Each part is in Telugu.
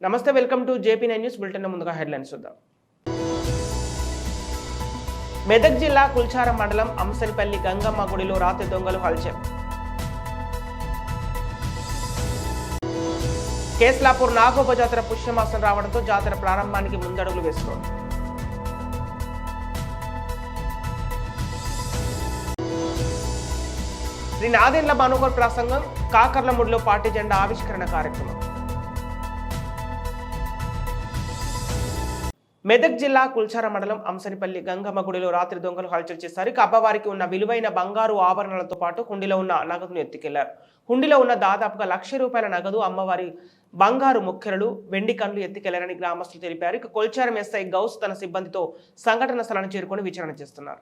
నమస్తే, welcome to JP9 news bulletin. ముందుగా హెడ్లైన్స్ చూద్దాం. మెదక్ జిల్లా కుల్చారం మండలం అంసనిపల్లి గంగమ్మ గుడిలో రాత్రి దొంగలు హల్చల్. కేస్లాపూర్ నాగోబ జాతర పుష్యమాసం రావడంతో జాతర ప్రారంభానికి ముందడుగులు వేస్తోంది. శ్రీ నాదేండ్ల భానుగోర్ ప్రసంగం, కాకర్లముడిలో పార్టీ జెండా ఆవిష్కరణ కార్యక్రమం. మెదక్ జిల్లా కుల్చార మండలం అంసనిపల్లి గంగమ్మ గుడిలో రాత్రి దొంగలు హల్చల్ చేశారు. అబ్బవారికి ఉన్న విలువైన బంగారు ఆభరణాలతో పాటు హుండీలో ఉన్న నగదును ఎత్తుకెళ్లారు. హుండీలో ఉన్న దాదాపుగా ₹1,00,000 నగదు, అమ్మవారి బంగారు ముఖ్యలు, వెండి కన్నులు ఎత్తుకెళ్లారని గ్రామస్తులు తెలిపారు. ఇక కొల్చారం ఎస్ఐ గౌస్ తన సిబ్బందితో సంఘటన స్థలాన్ని చేరుకొని విచారణ చేస్తున్నారు.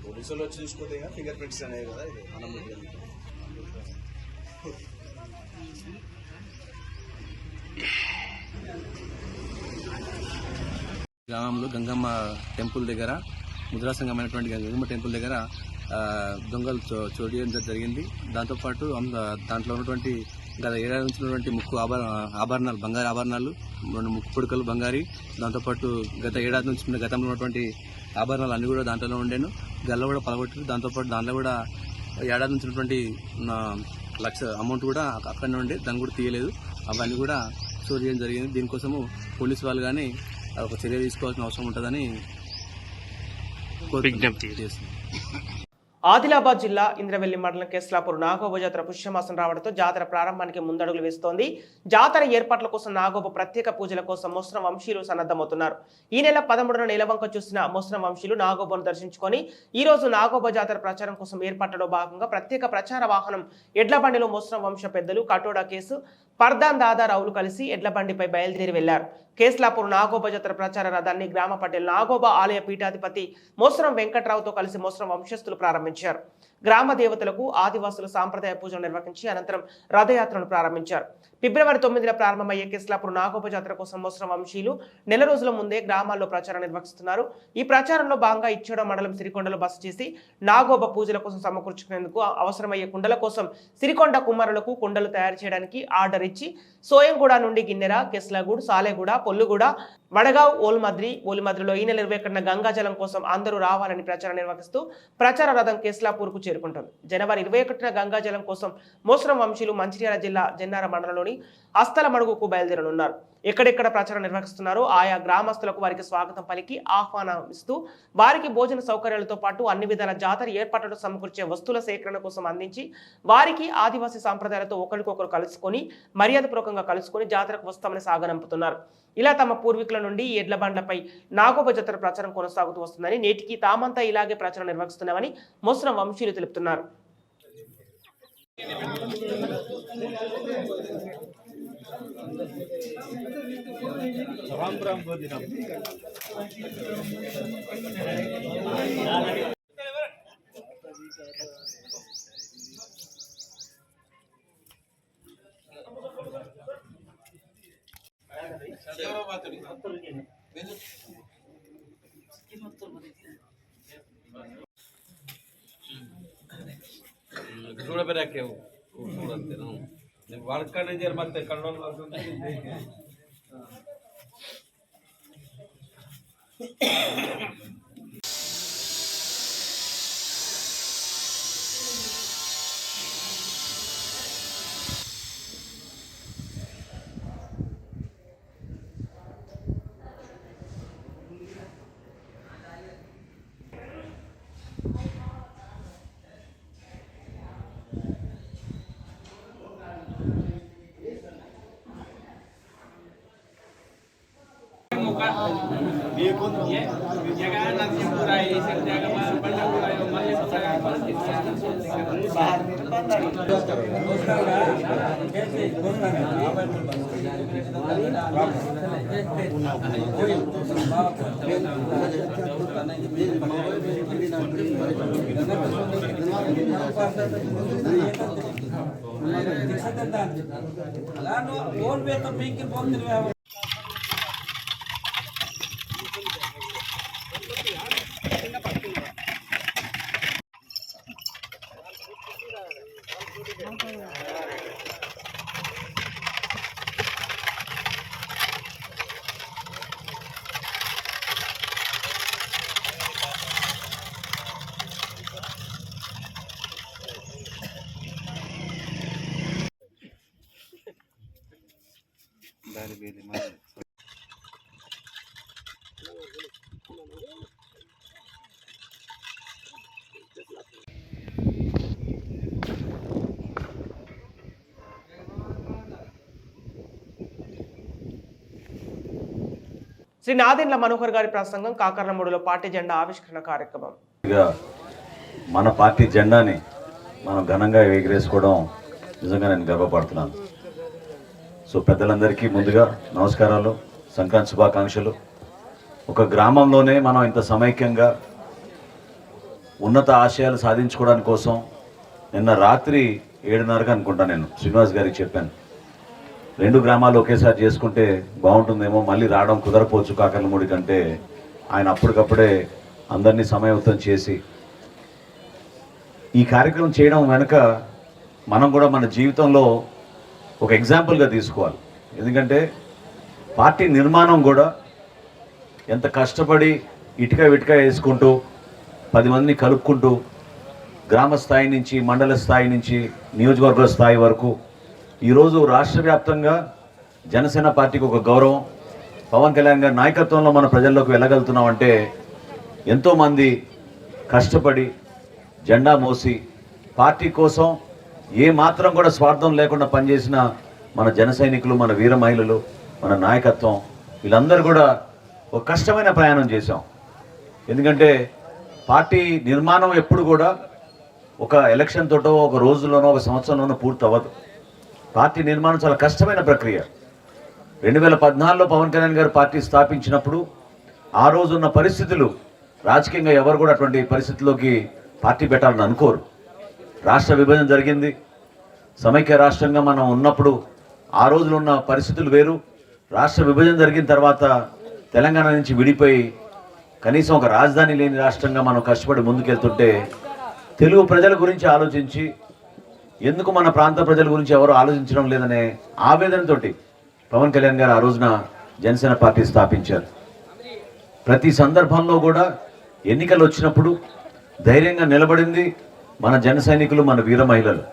పోలీసులు వచ్చి చూసుకుంటే ఫింగర్ ప్రింట్స్ అనేవి కదా, ఇది మనం గ్రామంలో గంగమ్మ టెంపుల్ దగ్గర, ముద్రా సంఘమైనటువంటి గంగమ్మ టెంపుల్ దగ్గర దొంగలు చోటు జరిగింది. దాంతోపాటు దాంట్లో ఉన్నటువంటి గత ఏడాది నుంచి ఉన్నటువంటి ముక్కు ఆభరణాలు, బంగారు ఆభరణాలు, 2 ముక్కు పుడకలు బంగారి, దాంతోపాటు గత ఏడాది నుంచి గతంలో ఉన్నటువంటి ఆభరణాలు అన్నీ కూడా దాంట్లో ఉండేను. గల్ల కూడా పలగొట్టారు. దాంతోపాటు దాంట్లో కూడా ఏడాది నుంచి ఉన్నటువంటి లక్ష అమౌంట్ కూడా అక్కడనే ఉండే, దాన్ని కూడా తీయలేదు. అవన్నీ కూడా చోటు చేయడం జరిగింది. దీనికోసము పోలీసు వాళ్ళు కానీ ఒక చర్య తీసుకోవాల్సిన అవసరం ఉంటుందని విజ్ఞప్తి చేస్తుంది. ఆదిలాబాద్ జిల్లా ఇంద్రవెల్లి మండలం కేస్లాపూర్ నాగోబ జాతర పుష్యమాసం రావడంతో జాతర ప్రారంభానికి ముందడుగులు వేస్తోంది. జాతర ఏర్పాట్ల కోసం నాగోబ ప్రత్యేక పూజల కోసం ముస్లిం వంశీయులు సన్నద్ధమవుతున్నారు. ఈ నెల 13న నెలవంక చూసిన ముస్లిం వంశీయులు నాగోబను దర్శించుకొని ఈ రోజు నాగోబ జాతర ప్రచారం కోసం ఏర్పాట్లలో భాగంగా ప్రత్యేక ప్రచార వాహనం ఎడ్లబండిలో ముస్లిం వంశ పెద్దలు కటోడా కేసు, పర్దాన్ దాదారావులు కలిసి ఎడ్లబండిపై బయలుదేరి వెళ్లారు. కేస్లాపూర్ నాగోబ జాతర ప్రచార రథాన్ని గ్రామ పటేల్ నాగోబ ఆలయ పీఠాధిపతి మోస్రం వెంకట్రావుతో కలిసి మోస్రం వంశస్థులు ప్రారంభించారు. గ్రామ దేవతలకు ఆదివాసులు సాంప్రదాయ పూజలు నిర్వహించి అనంతరం రథయాత్రను ప్రారంభించారు. ఫిబ్రవరి 9న ప్రారంభమయ్యే కేస్లాపూర్ నాగోబ జాతర కోసం మోస్రం వంశీయులు నెల రోజుల ముందే గ్రామాల్లో ప్రచారం నిర్వహిస్తున్నారు. ఈ ప్రచారంలో భాగంగా ఇచ్చోడ మండలం సిరికొండలో బస చేసి నాగోబ పూజల కోసం సమకూర్చుకునేందుకు అవసరమయ్యే కుండల కోసం సిరికొండ కుమారులకు కుండలు తయారు చేయడానికి ఆర్డర్ ఇచ్చి సోయంగూడ నుండి గిన్నెర, కెస్లగూడ్, సాలెగూడ, పొల్లుగూడ, వడగావ్, ఓల్మద్రిలో ఈ నెల 21న గంగాజలం కోసం అందరూ రావాలని ప్రచారం నిర్వహిస్తూ ప్రచార రథం కేస్లాపూర్కు చేరుకుంటుంది. జనవరి 21న గంగాజలం కోసం మోస్రం వంశీయులు మంచిర్యాల జిల్లా జన్నార మండలంలోని అస్తల మడుగుకు బయలుదేరనున్నారు. ఎక్కడెక్కడ ప్రచారం నిర్వహిస్తున్నారో ఆయా గ్రామస్తులకు వారికి స్వాగతం పలికి ఆహ్వానిస్తూ వారికి భోజన సౌకర్యాలతో పాటు అన్ని విధాల జాతర ఏర్పాట్లను సమకూర్చే వస్తువుల సేకరణ కోసం అందించి వారికి ఆదివాసీ సాంప్రదాయాలతో ఒకరికొకరు కలుసుకొని మర్యాదపూర్వకంగా కలుసుకొని జాతరకు వస్తామని సాగనంపుతున్నారు. ఇలా తమ పూర్వీకుల నుండి ఈ ఎడ్ల బండ్లపై నాగోబ జాతర ప్రచారం కొనసాగుతూ వస్తుందని, నేటికి తామంతా ఇలాగే ప్రచారం నిర్వహిస్తున్నామని ముస్లిం వంశీయులు తెలుపుతున్నారు. पे रखे हो खूबसूरत ना वर्क करने देर मत कंट्रोल बाहर శ్రీ నాదెండ్ల మనోహర్ గారి ప్రసంగం కాకర్లమూడులో పార్టీ జెండా ఆవిష్కరణ కార్యక్రమం. మన పార్టీ జెండాని మనం ఘనంగా ఎగరేసుకోవడం నిజంగా నేను గర్వపడుతున్నాను. సో పెద్దలందరికీ ముందుగా నమస్కారాలు, సంక్రాంతి శుభాకాంక్షలు. ఒక గ్రామంలోనే మనం ఇంత సమైక్యంగా ఉన్నత ఆశయాలు సాధించుకోవడానికి కోసం నిన్న రాత్రి 7:30 అనుకుంటా నేను శ్రీనివాస్ గారికి చెప్పాను, 2 గ్రామాలు ఒకేసారి చేసుకుంటే బాగుంటుందేమో, మళ్ళీ రావడం కుదరపోవచ్చు కాకర్లమూడి కంటే. ఆయన అప్పటికప్పుడే అందరినీ సమయయుతం చేసి ఈ కార్యక్రమం చేయడం వెనుక మనం కూడా మన జీవితంలో ఒక ఎగ్జాంపుల్గా తీసుకోవాలి. ఎందుకంటే పార్టీ నిర్మాణం కూడా ఎంత కష్టపడి ఇటుక వేసుకుంటూ 10 మందిని కలుపుకుంటూ గ్రామ స్థాయి నుంచి మండల స్థాయి నుంచి నియోజకవర్గ స్థాయి వరకు ఈరోజు రాష్ట్ర వ్యాప్తంగా జనసేన పార్టీకి ఒక గౌరవం, పవన్ కళ్యాణ్ గారి నాయకత్వంలో మన ప్రజల్లోకి వెళ్ళగలుగుతున్నామంటే ఎంతోమంది కష్టపడి జెండా మోసి పార్టీ కోసం ఏ మాత్రం కూడా స్వార్థం లేకుండా పనిచేసిన మన జన సైనికులు, మన వీర మహిళలు, మన నాయకత్వం, వీళ్ళందరూ కూడా ఒక కష్టమైన ప్రయాణం చేశాం. ఎందుకంటే పార్టీ నిర్మాణం ఎప్పుడు కూడా ఒక ఎలక్షన్ తోటో ఒక రోజులోనో ఒక సంవత్సరంలోనో పూర్తి అవ్వదు. పార్టీ నిర్మాణం చాలా కష్టమైన ప్రక్రియ. 2014లో పవన్ కళ్యాణ్ గారు పార్టీ స్థాపించినప్పుడు ఆ రోజున్న పరిస్థితులు, రాజకీయంగా ఎవరు కూడా అటువంటి పరిస్థితుల్లోకి పార్టీ పెట్టాలని అనుకోరు. రాష్ట్ర విభజన జరిగింది, సమైక్య రాష్ట్రంగా మనం ఉన్నప్పుడు ఆ రోజులు ఉన్న పరిస్థితులు వేరు. రాష్ట్ర విభజన జరిగిన తర్వాత తెలంగాణ నుంచి విడిపోయి కనీసం ఒక రాజధాని లేని రాష్ట్రంగా మనం కష్టపడి ముందుకెళ్తుంటే తెలుగు ప్రజల గురించి ఆలోచించి, ఎందుకు మన ప్రాంత ప్రజల గురించి ఎవరు ఆలోచించడం లేదనే ఆవేదనతోటి పవన్ కళ్యాణ్ గారు ఆ రోజున జనసేన పార్టీ స్థాపించారు. ప్రతి సందర్భంలో కూడా ఎన్నికలు వచ్చినప్పుడు ధైర్యంగా నిలబడింది మన జన సైనికులు, మన వీర మహిళలు.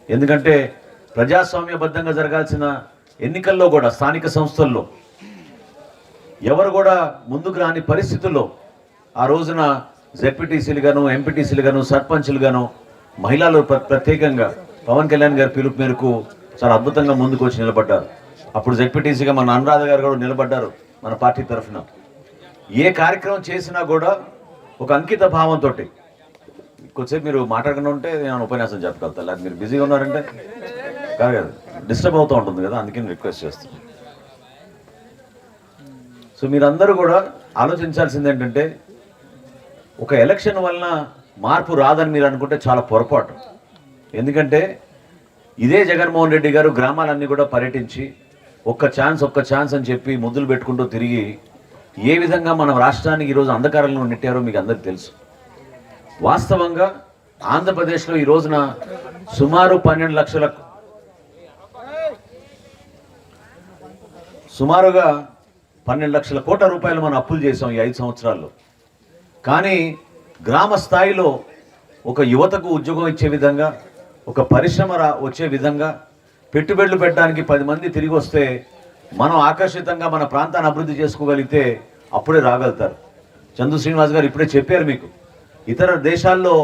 ఎందుకంటే ప్రజాస్వామ్యబద్ధంగా జరగాల్సిన ఎన్నికల్లో కూడా స్థానిక సంస్థల్లో ఎవరు కూడా ముందుకు రాని పరిస్థితుల్లో ఆ రోజున జెడ్పీటీసీలు గాను, ఎంపీటీసీలు గాను, సర్పంచులు గాను, మహిళలు ప్రత్యేకంగా పవన్ కళ్యాణ్ గారి పిలుపు మేరకు చాలా అద్భుతంగా ముందుకు వచ్చి నిలబడ్డారు. అప్పుడు జెడ్పీటీసీగా మన అనురాధ గారు కూడా నిలబడ్డారు మన పార్టీ తరఫున. ఏ కార్యక్రమం చేసినా కూడా ఒక అంకిత భావంతో. కొద్దిసేపు మీరు మాట్లాడకుండా ఉంటే నేను ఉపన్యాసం చెప్పగలుగుతాను, అది మీరు బిజీగా ఉన్నారంటే కాదు కదా, డిస్టర్బ్ అవుతూ ఉంటుంది కదా, అందుకని రిక్వెస్ట్ చేస్తాను. సో మీరందరూ కూడా ఆలోచించాల్సింది ఏంటంటే, ఒక ఎలక్షన్ వలన మార్పు రాదని మీరు అనుకుంటే చాలా పొరపాటు. ఎందుకంటే ఇదే జగన్మోహన్ రెడ్డి గారు గ్రామాలన్నీ కూడా పర్యటించి ఒక్క ఛాన్స్ అని చెప్పి ముద్దులు పెట్టుకుంటూ తిరిగి ఏ విధంగా మన రాష్ట్రానికి ఈరోజు అంధకారంలో నెట్టారో మీకు అందరికీ తెలుసు. వాస్తవంగా ఆంధ్రప్రదేశ్లో ఈ రోజున సుమారు 12 లక్షల కోట్ల రూపాయలు మనం అప్పులు చేసాం ఈ 5 సంవత్సరాల్లో. కానీ గ్రామ స్థాయిలో ఒక యువతకు ఉద్యోగం ఇచ్చే విధంగా, ఒక పరిశ్రమ వచ్చే విధంగా, పెట్టుబడులు పెట్టడానికి 10 మంది తిరిగి వస్తే మనం ఆకర్షితంగా మన ప్రాంతాన్ని అభివృద్ధి చేసుకోగలిగితే అప్పుడే రాగలుగుతారు. చందు శ్రీనివాస్ గారు ఇప్పుడే చెప్పారు మీకు, ఇతర దేశాల్లో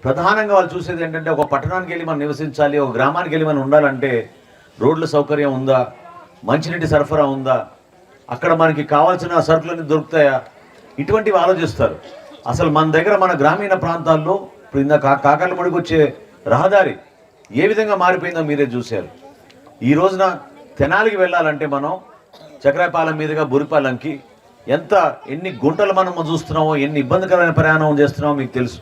ప్రధానంగా వాళ్ళు చూసేది ఏంటంటే, ఒక పట్టణానికి వెళ్ళి మనం నివసించాలి, ఒక గ్రామానికి వెళ్ళి మనం ఉండాలంటే రోడ్ల సౌకర్యం ఉందా, మంచినీటి సరఫరా ఉందా, అక్కడ మనకి కావాల్సిన సరుకులన్నీ దొరుకుతాయా, ఇటువంటివి ఆలోచిస్తారు. అసలు మన దగ్గర మన గ్రామీణ ప్రాంతాల్లో ఇప్పుడు ఇందాక కాకర్లమూడికి వచ్చే రహదారి ఏ విధంగా మారిపోయిందో మీరే చూశారు. ఈ రోజున తెనాలికి వెళ్ళాలంటే మనం చక్రాయపాలెం మీదుగా బురిపాలెంకి ఎన్ని గుంటలు మనం చూస్తున్నామో, ఎన్ని ఇబ్బందికరమైన ప్రయాణం చేస్తున్నామో మీకు తెలుసు.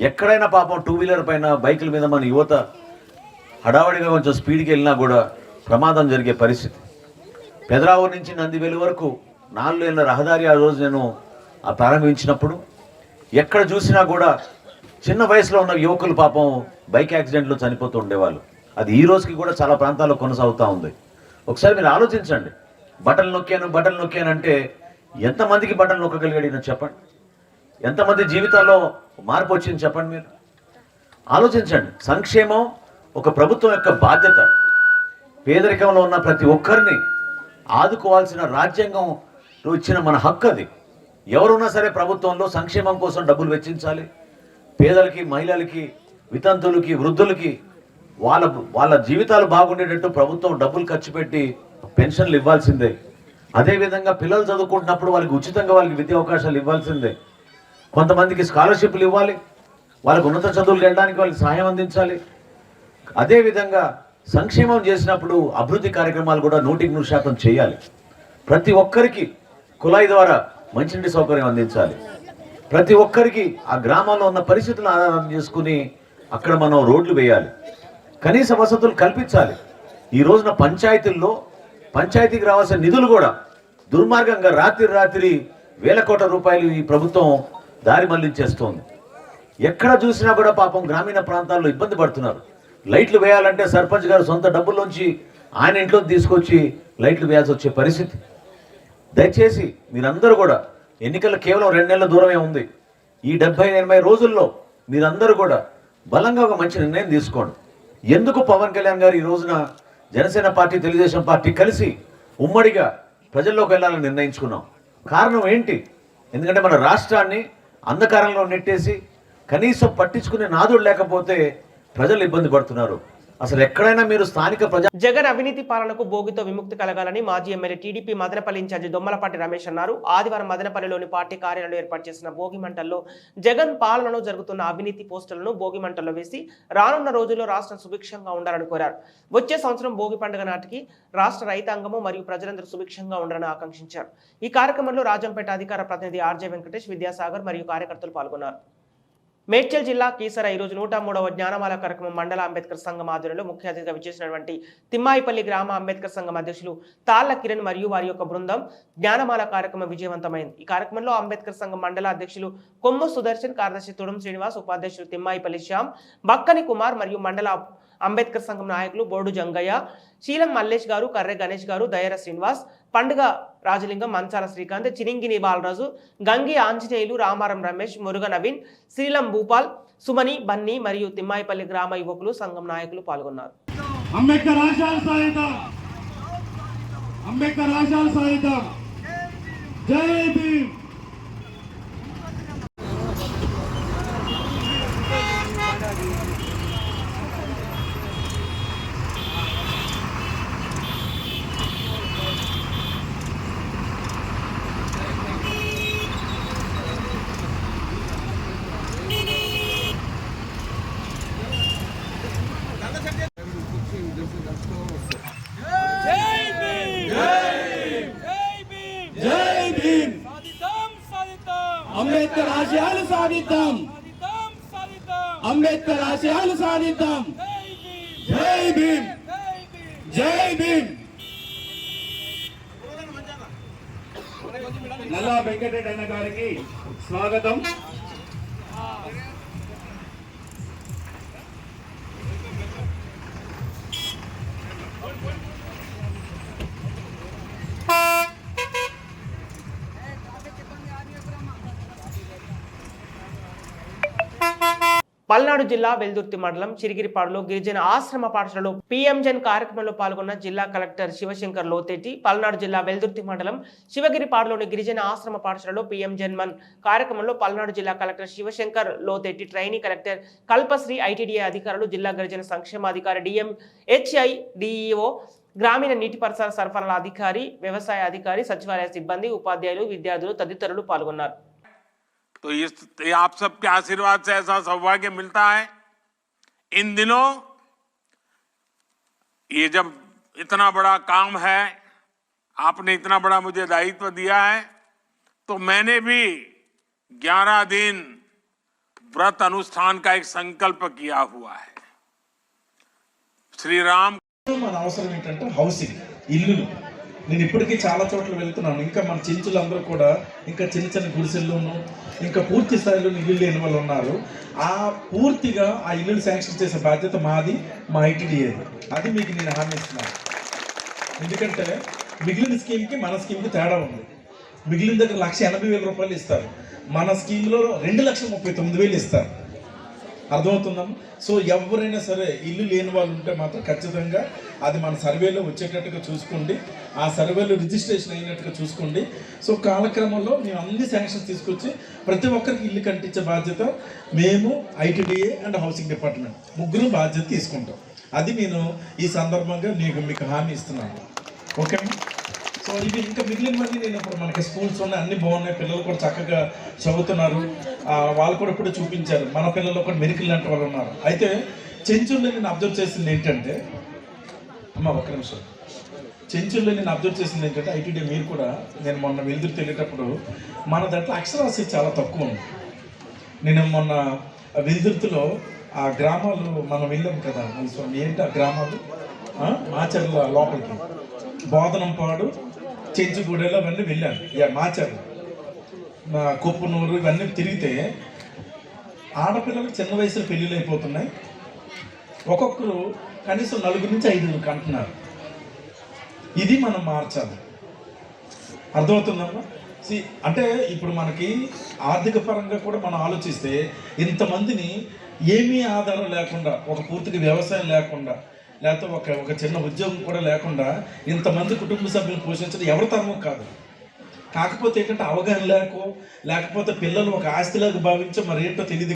ఎక్కడైనా పాపం 2 వీలర్ పైన బైకుల మీద మన యువత హడావడిగా కొంచెం స్పీడ్కి వెళ్ళినా కూడా ప్రమాదం జరిగే పరిస్థితి. పెదరావూరు నుంచి నందివెలు వరకు 4 లేన్ల రహదారి ఆ రోజు నేను ప్రారంభించినప్పుడు ఎక్కడ చూసినా కూడా చిన్న వయసులో ఉన్న యువకులు పాపం బైక్ యాక్సిడెంట్లు చనిపోతూ ఉండేవాళ్ళు. అది ఈ రోజుకి కూడా చాలా ప్రాంతాల్లో కొనసాగుతూ ఉంది. ఒకసారి మీరు ఆలోచించండి, బటన్ నొక్కాను అంటే ఎంతమందికి బటన్ నొక్కగలిగాడు చెప్పండి, ఎంతమంది జీవితాల్లో మార్పు వచ్చింది చెప్పండి. మీరు ఆలోచించండి. సంక్షేమం ఒక ప్రభుత్వం యొక్క బాధ్యత. పేదరికంలో ఉన్న ప్రతి ఒక్కరిని ఆదుకోవాల్సిన రాజ్యాంగం ఇచ్చిన మన హక్కు అది. ఎవరున్నా సరే ప్రభుత్వంలో సంక్షేమం కోసం డబ్బులు వెచ్చించాలి. పేదలకి, మహిళలకి, వితంతులకి, వృద్ధులకి వాళ్ళ జీవితాలు బాగుండేటట్టు ప్రభుత్వం డబ్బులు ఖర్చు పెట్టి పెన్షన్లు ఇవ్వాల్సిందే. అదేవిధంగా పిల్లలు చదువుకుంటున్నప్పుడు వాళ్ళకి ఉచితంగా వాళ్ళకి విద్యా అవకాశాలు ఇవ్వాల్సిందే. కొంతమందికి స్కాలర్షిప్లు ఇవ్వాలి, వాళ్ళకు ఉన్నత చదువులు వెళ్ళడానికి వాళ్ళకి సహాయం అందించాలి. అదేవిధంగా సంక్షేమం చేసినప్పుడు అభివృద్ధి కార్యక్రమాలు కూడా 100% చేయాలి. ప్రతి ఒక్కరికి కుళాయి ద్వారా మంచినీటి సౌకర్యం అందించాలి. ప్రతి ఒక్కరికి ఆ గ్రామంలో ఉన్న పరిస్థితులను ఆధారం చేసుకుని అక్కడ మనం రోడ్లు వేయాలి, కనీస వసతులు కల్పించాలి. ఈ రోజున పంచాయతీకి రావాల్సిన నిధులు కూడా దుర్మార్గంగా రాత్రి వేల కోట్ల రూపాయలు ఈ ప్రభుత్వం దారి మళ్లించేస్తోంది. ఎక్కడ చూసినా కూడా పాపం గ్రామీణ ప్రాంతాల్లో ఇబ్బంది పడుతున్నారు. లైట్లు వేయాలంటే సర్పంచ్ గారు సొంత డబ్బుల్లోంచి ఆయన ఇంట్లో తీసుకొచ్చి లైట్లు వేయాల్సి వచ్చే పరిస్థితి. దయచేసి మీరందరూ కూడా, ఎన్నికలు కేవలం 2 నెలల దూరమే ఉంది. ఈ 70-80 రోజుల్లో మీరందరూ కూడా బలంగా ఒక మంచి నిర్ణయం తీసుకోండి. ఎందుకు పవన్ కళ్యాణ్ గారు ఈ రోజున జనసేన పార్టీ, తెలుగుదేశం పార్టీ కలిసి ఉమ్మడిగా ప్రజల్లోకి వెళ్ళాలని నిర్ణయించుకున్నాం? కారణం ఏంటి? ఎందుకంటే మన రాష్ట్రాన్ని అంధకారంలో నెట్టేసి కనీసం పట్టించుకునే నాదుడు లేకపోతే ప్రజలు ఇబ్బంది పడుతున్నారు. అసలు ఎక్కడైనా మీరు స్థానిక జగన్ అవినీతి పాలనకు భోగితో విముక్తి కలగాలని మాజీ MLA TDP Madanapalle incharge Dommalapati Ramesh అన్నారు. ఆదివారం మదనపల్లిలోని పార్టీ కార్యాలయంలో ఏర్పాటు చేసిన భోగి మంటల్లో జగన్ పాలనలో జరుగుతున్న అవినీతి పోస్టులను భోగి మంటల్లో వేసి రానున్న రోజుల్లో రాష్ట్రం సుభిక్షంగా ఉండాలని కోరారు. వచ్చే సంవత్సరం భోగి పండుగ నాటికి రాష్ట్ర రైతాంగము మరియు ప్రజలందరూ సుభిక్షంగా ఉండాలని ఆకాంక్షించారు. ఈ కార్యక్రమంలో రాజంపేట అధికార ప్రతినిధి ఆర్జే వెంకటేష్, విద్యాసాగర్ మరియు కార్యకర్తలు పాల్గొన్నారు. మేడ్చల్ జిల్లా కీసర ఈరోజు 103వ జ్ఞానమాల కార్యక్రమం మండల అంబేద్కర్ సంఘం ఆధ్వర్యంలో ముఖ్య అతిథిగా విచ్చేసినటువంటి తిమ్మాయిపల్లి గ్రామ అంబేద్కర్ సంఘం అధ్యక్షులు తాళ్ల కిరణ్ మరియు వారి యొక్క బృందం జ్ఞానమాల కార్యక్రమం విజయవంతమైంది. ఈ కార్యక్రమంలో అంబేద్కర్ సంఘం మండల అధ్యక్షులు కొమ్ము సుదర్శన్, కార్యదర్శి తుడం శ్రీనివాస్, ఉపాధ్యక్షులు తిమ్మాయిపల్లి శ్యామ్, బక్కని కుమార్ మరియు మండల అంబేద్కర్ సంఘం నాయకులు బోర్డు జంగయ్య, శీలం మల్లేష్ గారు, కర్రె గణేష్ గారు, దయర శ్రీనివాస్, పండుగ రాజలింగం, మంచాల శ్రీకాంత్, చిరింగిని బాలరాజు, గంగి ఆంజనేయులు, రామారం రమేష్, మురుగ నవీన్, శ్రీలం భూపాల్, సుమని, బన్నీ మరియు తిమ్మాయిపల్లి గ్రామ యువకులు, సంఘం నాయకులు పాల్గొన్నారు. అంబేద్కర్ ఆశయాలు సాధిద్దాం, అంబేద్కర్ ఆశయాలు సాధిద్దాం. జై భీమ్. అంబేద్కర్ ఆశయాలు సాధిద్దాం, అంబేద్కర్ ఆశయాలు సాధిద్దాం. జై భీమ్, జై భీమ్. నల్లా వెంకటరెడ్డి అన్న గారికి స్వాగతం. పల్నాడు జిల్లా వెల్దుర్తి మండలం చిరిగిరిపాడులో గిరిజన ఆశ్రమ పాఠశాలలో పీఎంజన్ కార్యక్రమంలో పాల్గొన్న జిల్లా కలెక్టర్ శివశంకర్ లోతేటి. పల్నాడు జిల్లా వెల్దుర్తి మండలం శివగిరిపాడులోని గిరిజన ఆశ్రమ పాఠశాలలో పీఎంజన్ మన్ కార్యక్రమంలో పల్నాడు జిల్లా collector Shivashankar Lotheti, trainee collector Kalpashri, ITDA అధికారులు, జిల్లా గిరిజన సంక్షేమాధికారి డిఎంహెచ్ఐ, డిఈఓ, గ్రామీణ నీటిపారుదల సరఫరాల అధికారి, వ్యవసాయ అధికారి, సచివాలయ సిబ్బంది, ఉపాధ్యాయులు, విద్యార్థులు తదితరులు పాల్గొన్నారు. तो ये आप सबके आशीर्वाद से ऐसा सौभाग्य मिलता है. इन दिनों ये जब इतना बड़ा काम है, आपने इतना बड़ा मुझे दायित्व दिया है, तो मैंने भी 11 दिन व्रत अनुष्ठान का एक संकल्प किया हुआ है। श्री राम మన అవసరం ఏంటంటే హౌసింగ్, ఇల్లులు. నేను ఇప్పటికీ చాలా చోట్ల వెళ్తున్నాను. ఇంకా మన చెంచులందరూ కూడా ఇంకా చిన్న చిన్న గుడిసెల్లోనూ ఇంకా పూర్తి స్థాయిలో ఇల్లు లేని వాళ్ళు ఉన్నారు. ఆ పూర్తిగా ఆ ఇల్లులు శాంక్షన్ చేసే బాధ్యత మాది, మా ఐటీడీఏ. అది మీకు నేను హామీ ఇస్తున్నాను. ఎందుకంటే మిగిలిన స్కీమ్కి మన స్కీమ్కి తేడా ఉంది. మిగిలిన దగ్గర 1,80,000 రూపాయలు ఇస్తారు, మన స్కీమ్లో 2,39,000 ఇస్తారు. అర్థమవుతుందమ్మా? సో ఎవరైనా సరే ఇల్లు లేని వాళ్ళు ఉంటే మాత్రం ఖచ్చితంగా అది మన సర్వేలో వచ్చేటట్టుగా చూసుకోండి, ఆ సర్వేలో రిజిస్ట్రేషన్ అయినట్టుగా చూసుకోండి. సో కాలక్రమంలో మేము అన్ని శాంక్షన్స్ తీసుకొచ్చి ప్రతి ఒక్కరికి ఇల్లు కట్టించే బాధ్యత మేము, ఐటీడీఏ అండ్ హౌసింగ్ డిపార్ట్మెంట్ ముగ్గురు బాధ్యత తీసుకుంటాం. అది నేను ఈ సందర్భంగా మీకు హామీ ఇస్తున్నాను. ఓకే. సో ఇవి ఇంకా మిగిలినవన్నీ నేను ఇప్పుడు మనకి స్కూల్స్ ఉన్నాయి, అన్నీ బాగున్నాయి, పిల్లలు కూడా చక్కగా చదువుతున్నారు. వాళ్ళు కూడా ఇప్పుడు చూపించారు, మన పిల్లలు కూడా మెరికల్ లాంటి వాళ్ళు ఉన్నారు. అయితే చెంచుల్లో నేను అబ్జర్వ్ చేసింది ఏంటంటే, ఒక్క నిమిషం, చెంచుల్లో నేను అబ్జర్వ్ చేసింది ఏంటంటే ఐటీడీ మీరు కూడా, నేను మొన్న వెలుదురు వెళ్ళేటప్పుడు మన దాంట్లో అక్షరాస్యత చాలా తక్కువ ఉంది. నేను మొన్న వెలుదుర్తిలో ఆ గ్రామాలు మనం వెళ్ళాం కదా, ఏంటి ఆ గ్రామాలు, మాచర్ల లోపలికి బోధనంపాడు, చెంచుగూడెలో అవన్నీ వెళ్ళాను. మాచర్ల, కొప్పునూరు ఇవన్నీ తిరిగితే ఆడపిల్లలకు చిన్న వయసులో పెళ్ళిళ్ళు అయిపోతున్నాయి. ఒక్కొక్కరు కనీసం 4 నుంచి 5 కంటున్నారు. ఇది మనం మార్చాలి. అర్థమవుతుందమ్మా? అంటే ఇప్పుడు మనకి ఆర్థిక పరంగా కూడా మనం ఆలోచిస్తే ఇంతమందిని ఏమీ ఆధారం లేకుండా, ఒక పూర్తిగా వ్యవసాయం లేకుండా, లేకపోతే ఒక చిన్న ఉద్యోగం కూడా లేకుండా ఇంతమంది కుటుంబ సభ్యులను పోషించడం ఎవరి తరమో కాదు. కాకపోతే ఏంటంటే అవగాహన లేకపోతే పిల్లలు ఒక ఆస్తిలాగా భావించో మరి ఏంటో తెలియదు.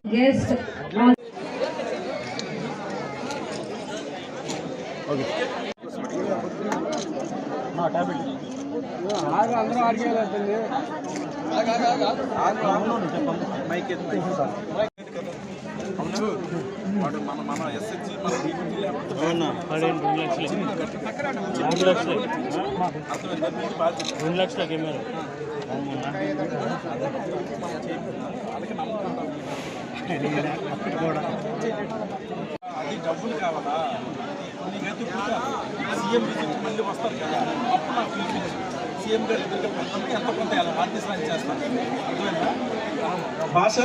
మన ఎస్ఎస్జి మన అది డబ్బులు కావాలా, నీకైతే సీఎం మళ్ళీ వస్తారు కదా, అప్పుడు నాకు పిలిపించి సీఎం గారు ఎంత కొంత ఆర్థిక సాయం చేస్తాను. అర్థమైందా భాష?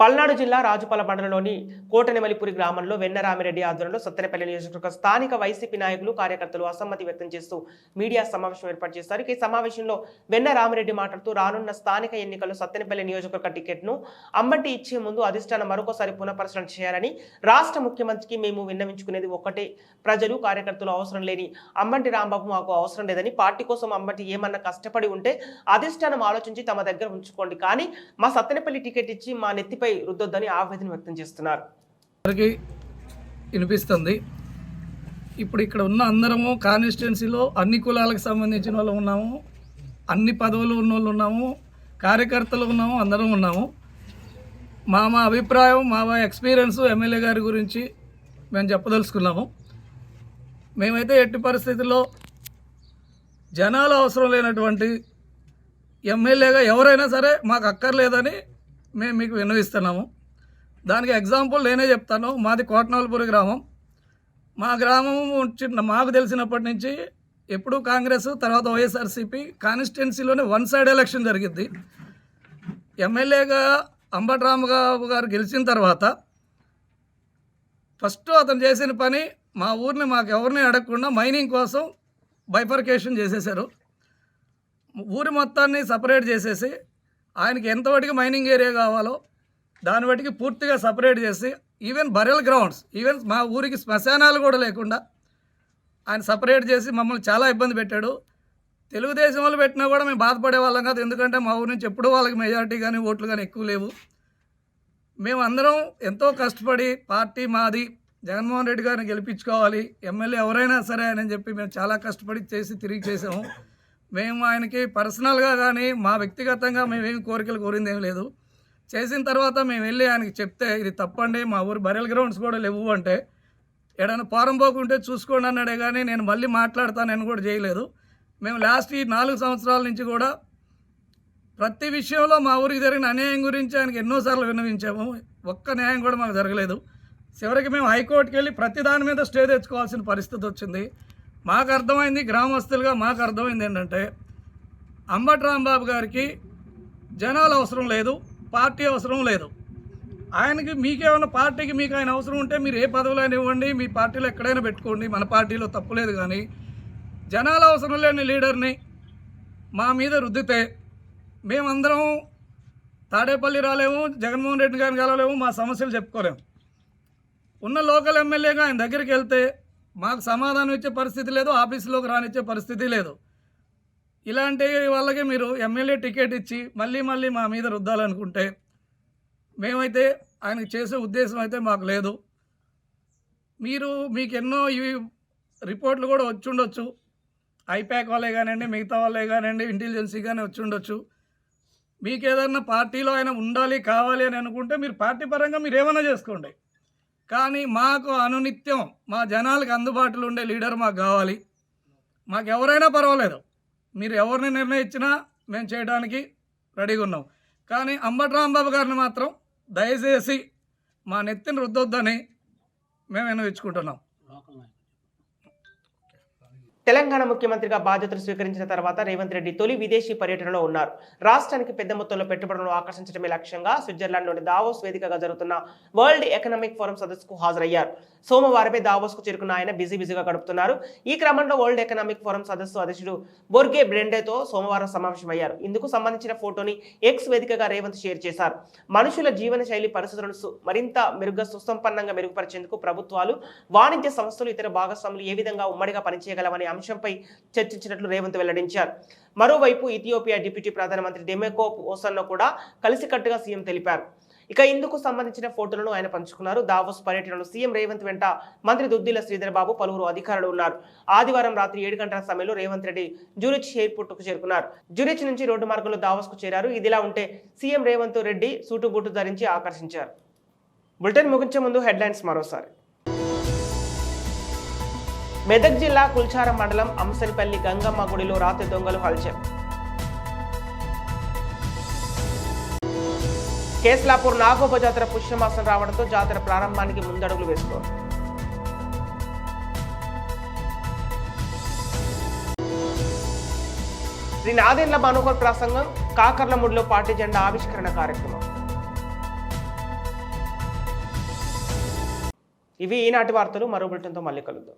పల్నాడు జిల్లా రాజుపాల మండలంలోని కోటనెమలిపురి గ్రామంలో వెన్నరామిరెడ్డి ఆధ్వర్యంలో సత్తెనపల్లి నియోజకవర్గ స్థానిక వైసీపీ నాయకులు కార్యకర్తలు అసమ్మతి వ్యక్తం చేస్తూ మీడియా సమావేశం ఏర్పాటు చేశారు. ఈ సమావేశంలో వెన్నరామిరెడ్డి మాట్లాడుతూ రానున్న స్థానిక ఎన్నికల్లో సత్తెనపల్లి నియోజకవర్గ టికెట్ను అంబటి ఇచ్చే ముందు అధిష్టానం మరొకసారి పునఃపరిశీలన చేయాలని, రాష్ట్ర ముఖ్యమంత్రికి మేము విన్నవించుకునేది ఒక్కటే, ప్రజలు కార్యకర్తలు అవసరం లేని అంబటి రాంబాబు మాకు అవసరం లేదని, పార్టీ కోసం అంబటి ఏమన్నా కష్టపడి ఉంటే అధిష్టానం ఆలోచించి తమ దగ్గర ఉంచుకోండి, కానీ మా సత్తెనపల్లి టికెట్ ఇచ్చి మా నెత్తిపై రుద్దొద్దని ఆవేదన వ్యక్తం చేస్తున్నారు. వినిపిస్తుంది. ఇప్పుడు ఇక్కడ ఉన్న అందరము కాన్స్టిట్యున్సీలో అన్ని కులాలకు సంబంధించిన వాళ్ళు ఉన్నాము, అన్ని పదవులు ఉన్న వాళ్ళు ఉన్నాము, కార్యకర్తలు ఉన్నాము, అందరం ఉన్నాము. మా అభిప్రాయం, మా ఎక్స్పీరియన్స్ ఎమ్మెల్యే గారి గురించి మేము చెప్పదలుచుకున్నాము. మేమైతే ఎట్టి పరిస్థితుల్లో జనాలు అవసరం లేనటువంటి ఎమ్మెల్యేగా ఎవరైనా సరే మాకు అక్కర్లేదని మేము మీకు విన్నవిస్తున్నాము. దానికి ఎగ్జాంపుల్ నేనే చెప్తాను. మాది కోటనెమలిపురి గ్రామం. మా గ్రామం మాకు తెలిసినప్పటి నుంచి ఎప్పుడూ కాంగ్రెస్, తర్వాత వైఎస్ఆర్సీపీ కాన్స్టిట్యున్సీలోనే వన్ సైడ్ ఎలక్షన్ జరిగింది. ఎమ్మెల్యేగా అంబటి రాంబాబు గారు గెలిచిన తర్వాత ఫస్ట్ అతను చేసిన పని, మా ఊరిని మాకు ఎవరిని అడగకుండా మైనింగ్ కోసం బైఫర్కేషన్ చేసేశారు. ఊరి మొత్తాన్ని సపరేట్ చేసేసి ఆయనకి ఎంతవరకు మైనింగ్ ఏరియా కావాలో దాని బట్టికి పూర్తిగా సపరేట్ చేసి, ఈవెన్ బరియల్ గ్రౌండ్స్, ఈవెన్ మా ఊరికి శ్మశానాలు కూడా లేకుండా ఆయన సపరేట్ చేసి మమ్మల్ని చాలా ఇబ్బంది పెట్టాడు. తెలుగుదేశం వాళ్ళు పెట్టినా కూడా మేము బాధపడే వాళ్ళం కాదు, ఎందుకంటే మా ఊరి నుంచి ఎప్పుడూ వాళ్ళకి మెజారిటీ కానీ ఓట్లు కానీ ఎక్కువ లేవు. మేము అందరం ఎంతో కష్టపడి పార్టీ మాది, జగన్మోహన్ రెడ్డి గారిని గెలిపించుకోవాలి, ఎమ్మెల్యే ఎవరైనా సరే అని చెప్పి మేము చాలా కష్టపడి తిరిగి చేసాము. మేము ఆయనకి పర్సనల్గా కానీ మా వ్యక్తిగతంగా మేమేమి కోరికలు కోరింది ఏం లేదు. చేసిన తర్వాత మేము వెళ్ళి ఆయనకి చెప్తే ఇది తప్పండి, మా ఊరు బరియల్ గ్రౌండ్స్ కూడా లేవు అంటే, ఏడైనా ఫారం పోకుంటే చూసుకోండి అన్నాడే కానీ నేను మళ్ళీ మాట్లాడతానని కూడా చేయలేదు. మేము లాస్ట్ ఈ 4 సంవత్సరాల నుంచి కూడా ప్రతి విషయంలో మా ఊరికి జరిగిన అన్యాయం గురించి ఆయనకి ఎన్నోసార్లు విన్నవించాము. ఒక్క న్యాయం కూడా మాకు జరగలేదు. చివరికి మేము హైకోర్టుకి వెళ్ళి ప్రతి దాని మీద స్టే తెచ్చుకోవాల్సిన పరిస్థితి వచ్చింది. మాకు అర్థమైంది, గ్రామస్తులుగా మాకు అర్థమైంది ఏంటంటే అంబటి రాంబాబు గారికి జనాలు అవసరం లేదు, పార్టీ అవసరం లేదు. ఆయనకి మీకేమన్నా పార్టీకి మీకు ఆయన అవసరం ఉంటే మీరు ఏ పదవులైనా ఇవ్వండి, మీ పార్టీలో ఎక్కడైనా పెట్టుకోండి, మన పార్టీలో తప్పులేదు. కానీ జనాలు అవసరం లేని లీడర్ని మా మీద రుద్దితే మేమందరం తాడేపల్లి రాలేము, జగన్మోహన్ రెడ్డి గారిని కలవలేము, మా సమస్యలు చెప్పుకోలేము. ఉన్న లోకల్ ఎమ్మెల్యేగా ఆయన దగ్గరికి వెళ్తే మాకు సమాధానం ఇచ్చే పరిస్థితి లేదు, ఆఫీసులోకి రానిచ్చే పరిస్థితి లేదు. ఇలాంటి వాళ్ళకి మీరు ఎమ్మెల్యే టికెట్ ఇచ్చి మళ్ళీ మళ్ళీ మా మీద రుద్దాలనుకుంటే మేమైతే ఆయనకు చేసే ఉద్దేశం అయితే మాకు లేదు. మీకు ఎన్నో ఇవి రిపోర్ట్లు కూడా వచ్చి ఉండొచ్చు, ఐపాక్ వాళ్ళే కానివ్వండి, మిగతా వాళ్ళే కానివ్వండి, ఇంటెలిజెన్సీ కానీ వచ్చి ఉండొచ్చు. మీకు ఏదన్నా పార్టీలో ఆయన ఉండాలి కావాలి అని అనుకుంటే మీరు పార్టీ పరంగా మీరు ఏమైనా చేసుకోండి. కానీ మాకు అనునిత్యం మా జనాలకు అందుబాటులో ఉండే లీడర్ మాకు కావాలి. మాకు ఎవరైనా పర్వాలేదు, మీరు ఎవరిని నిర్ణయించినా మేము చేయడానికి రెడీగా ఉన్నాం. కానీ అంబటి రాంబాబు గారిని మాత్రం దయచేసి మా నెత్తిని రుద్దొద్దని మేము విన్నవించుకుంటున్నాం. తెలంగాణ ముఖ్యమంత్రిగా బాధ్యతలు స్వీకరించిన తర్వాత రేవంత్ రెడ్డి తొలి విదేశీ పర్యటనలో ఉన్నారు. రాష్ట్రానికి పెద్ద మొత్తంలో పెట్టుబడులను ఆకర్షించడమే లక్ష్యంగా స్విట్జర్లాండ్లోని దావోస్ వేదికగా జరుగుతున్న వరల్డ్ ఎకనామిక్ ఫోరం సదస్సుకు హాజరయ్యారు. సోమవారమే దావోస్కు చేరుకున్న ఆయన బిజీగా గడుపుతున్నారు. ఈ క్రమంలో వరల్డ్ ఎకనామిక్ ఫోరం సదస్సు అధ్యక్షుడు బోర్గే బ్రెండేతో సోమవారం సమావేశమయ్యారు. ఇందుకు సంబంధించిన ఫోటోని ఎక్స్ వేదికగా రేవంత్ షేర్ చేశారు. మనుషుల జీవన శైలి పరిస్థితులను మరింత మెరుగ్గా సుసంపన్నంగా మెరుగుపరిచేందుకు ప్రభుత్వాలు, వాణిజ్య సంస్థలు, ఇతర భాగస్వాములు ఏ విధంగా ఉమ్మడిగా పనిచేయగలవని అంశంపై చర్చించినట్లు రేవంత్ వెల్లడించారు. మరోవైపు ఇథియోపియా డిప్యూటీ ప్రధానమంత్రి డెమెకోప్ ఓసన్ను కూడా కలిసికట్టుగా సీఎం తెలిపారు. ఇక ఇందుకు సంబంధించిన ఫోటోలను ఆయన పంచుకున్నారు. దావోస్ పర్యటనలో సీఎం రేవంత్ వెంట మంత్రి దుద్దిల శ్రీధర్ బాబు, పలువురు అధికారులు ఉన్నారు. ఆదివారం రాత్రి 7 గంటల సమయంలో రేవంత్ రెడ్డి జ్యూరిచ్ ఎయిర్పోర్టుకు చేరుకున్నారు. జ్యూరిచ్ నుంచి రోడ్డు మార్గంలో దావోస్కు చేరారు. ఇదిలా ఉంటే CM Revanth Reddy suit boot ధరించి ఆకర్షించారు. బులెటిన్ ముగించే ముందు హెడ్లైన్స్ మరోసారి. మెదక్ జిల్లా కుల్చారం మండలం అంశంపల్లి గంగమ్మ గుడిలో రాత్రి దొంగలు హల్చల్. కేస్లాపూర్ నాగోబ జాతర పుష్యమాసం రావడంతో జాతర ప్రారంభానికి ముందడుగులు వేస్తోంది. శ్రీ నాదెండ్ల మనోహర్ ప్రసంగం, కాకర్లముడిలో పార్టీ జెండా ఆవిష్కరణ కార్యక్రమం. ఇవి ఈనాటి వార్తలు. మరో బులెటిన్తో మళ్ళీ కలుద్దాం.